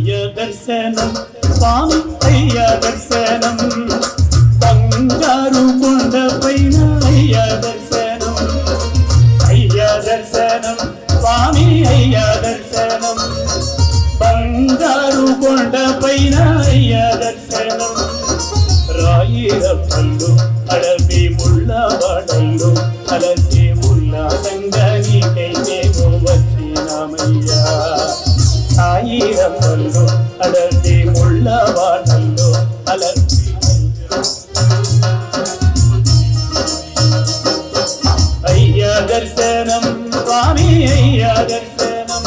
దర్శనం స్వామి అయ్య దర్శనం బంగారు కొండ పైన అయ్య దర్శనం స్వామి అయ్య దర్శనం బంగారు కొండ పైన అయ్య దర్శనం రాయి రప్పల్లో అడవి ముళ్ళ వాడల్లో అలసి ఉల్లాసంగానికైతే వచ్చినామయ్యా రాయి రప్పల్లో అడవి ముళ్ళ వాడల్లో అలసి అయ్యా దర్శనం స్వామి అయ్యా దర్శనం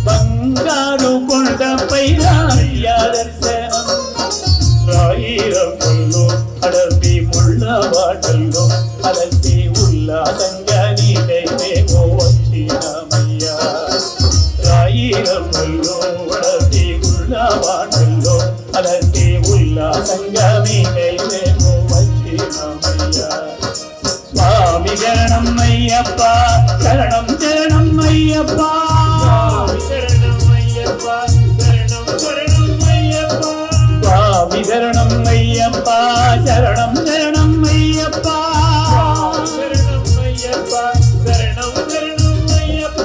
బంగారు కొండ పైన అయ్యా దర్శనం రాయి రప్పల్లో అడవి ముళ్ళ వాడల్లో అలసి ఉల్లాసంగా నీకైతేమో వచ్చినామయ్యా రాయి రప్పల్లో అడవి ముళ్ళ వాడల్లో అలసి ఉల్లాసంగా మీకైతేమో వచ్చినామయ్యా స్వామి శరణం అయ్యప్ప శరణం శరణం అయ్యప్ప శరణం అయ్యప్ప శరణం శరణం అయ్యప్ప స్వామి శరణం అయ్యప్ప శరణం శరణం అయ్యప్ప శరణం అయ్యప్ప శరణం శరణం అయ్యప్ప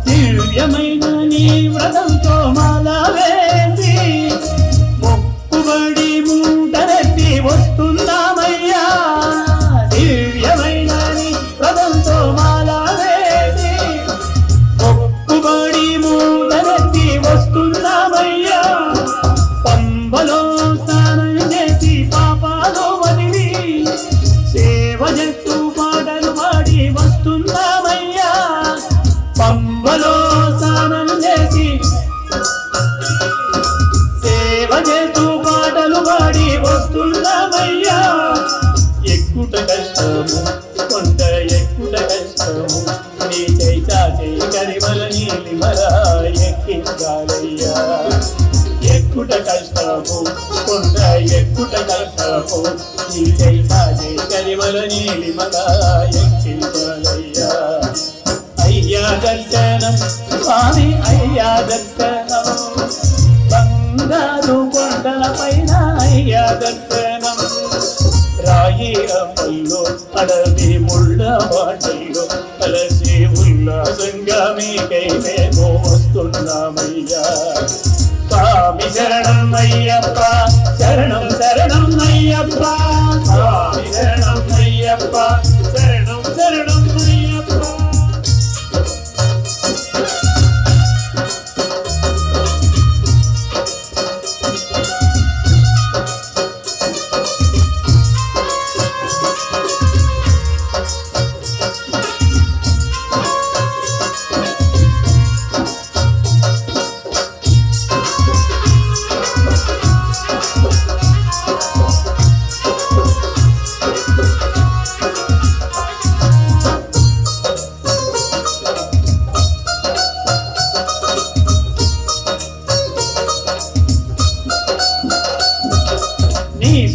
దివ్యమైన నీ వ్రతంతో మాల వేసి మొక్కుబడి మూటరెత్తి వస్తున్నామయ్యా దివ్యమైన నీ వ్రతంతో మాల వేసి మొక్కుబడి మూటరెత్తి వస్తున్నామయ్యా పంబలో స్నానం చేసి పాపాలు వదిలి సేవ చేస్తూ పాటలు పాడి వస్తున్నామయ్యా పంబలో స్నానం చేసి సేవ చేస్తూ పాటలు పాడి వస్తున్నామయ్యా ఎక్కుట కష్టము కొంత ఎక్కుట కష్టము నీ చైతా చేయి కరిమల నీలిమల ఎక్కించాలయ్యా ఎక్కుట కష్టము కొంత ఎక్కుట కష్టము నీ చైతా చేయి కరిమల నీలిమల ఎక్కించాలయ్యా అయ్యా దర్శనం స్వామి అయ్యా దర్శనం బంగారు కొండల పైన అయ్యా దర్శనం రాయి రప్పల్లో అడవి ముళ్ళ వాడల్లో అలసి ఉల్లాసంగా మీకైతేమో వస్తున్నామయ్యా స్వామి శరణం అయ్యప్ప శరణం శరణం అయ్యప్ప స్వామి శరణం అయ్యప్ప శరణం శరణం అయ్యప్ప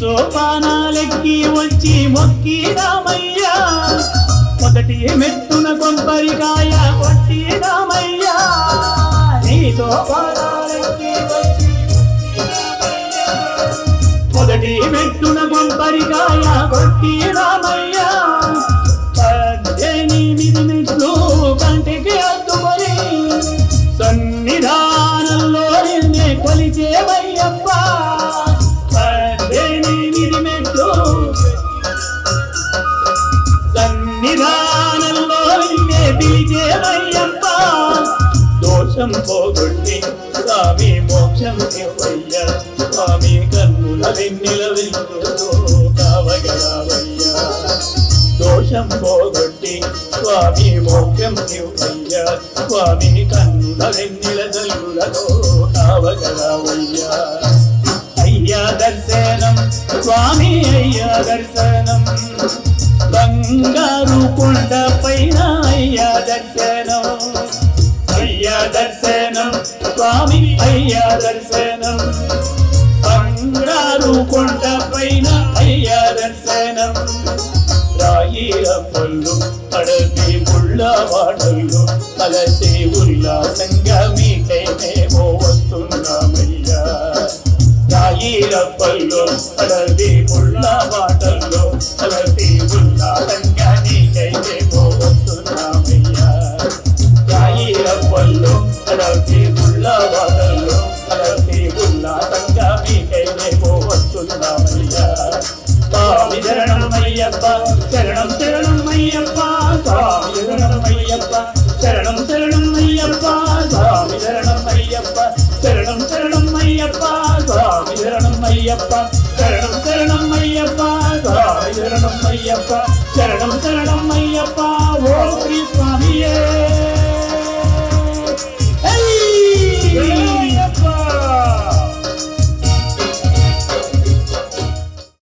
సోపానాలెక్కి వచ్చి మొక్కి రామయ్యా మొదటి మెట్టున కొబ్బరికాయ కొట్టి రామయ్యా నీ సోపానాలెక్కి వచ్చి మొదటి మెట్టున కొబ్బరికాయ కొట్టి రామయ్యా 18 మెట్లు కంటికి అద్దుకొని సన్నిధానంలో నిన్నే కొలిచేవయ్యప్ప సన్నిధానంలో నిన్నే పిలిచేవయ్యప్ప దోషం పోగొట్టి స్వామి మోక్షం ఇవ్వయ్యా స్వామి కన్నుల వెన్నెల వెలుగుతో కావగలవయ్యా దోషం పోగొట్టి స్వామి మోక్షం ఇవ్వయ్యా స్వామి కన్నుల వెన్నెల వెలుగులతో కావగలవయ్యా స్వామి అయ్యా దర్శనం బంగారు కొండ పైన అయ్యా దర్శనం అయ్యా దర్శనం స్వామి అయ్యా దర్శనం బంగారు కొండ పైన అయ్యా దర్శనం రాయిరపల్లు అడవి ముళ్ళవాడలు అలసి ఉల్లాసంగా మీకై మేము వస్తున్నామయ్యా రాయిరపల్లు అడవి ముళ్ళవాడలు అలసి ఉల్లాసంగా మీకై మేము వస్తున్నామయ్యా రాయిరపల్లు అడవి ముళ్ళవాడలు అలసి ఉల్లాసంగా మీకై మేము వస్తున్నామయ్యా స్వామి శరణమయ్యప్ప శరణం శరణమయ్యప్ప స్వామి శరణమయ్యప్ప శరణం శరణమయ్యప్ప స్వామి శరణమయ్యప్ప శరణం శరణమయ్యప్ప స్వామి శరణమయ్యప్ప శరణం శరణమయ్యప్ప స్వామి శరణమయ్యప్ప శరణం శరణమయ్యప్ప ఓ శ్రీ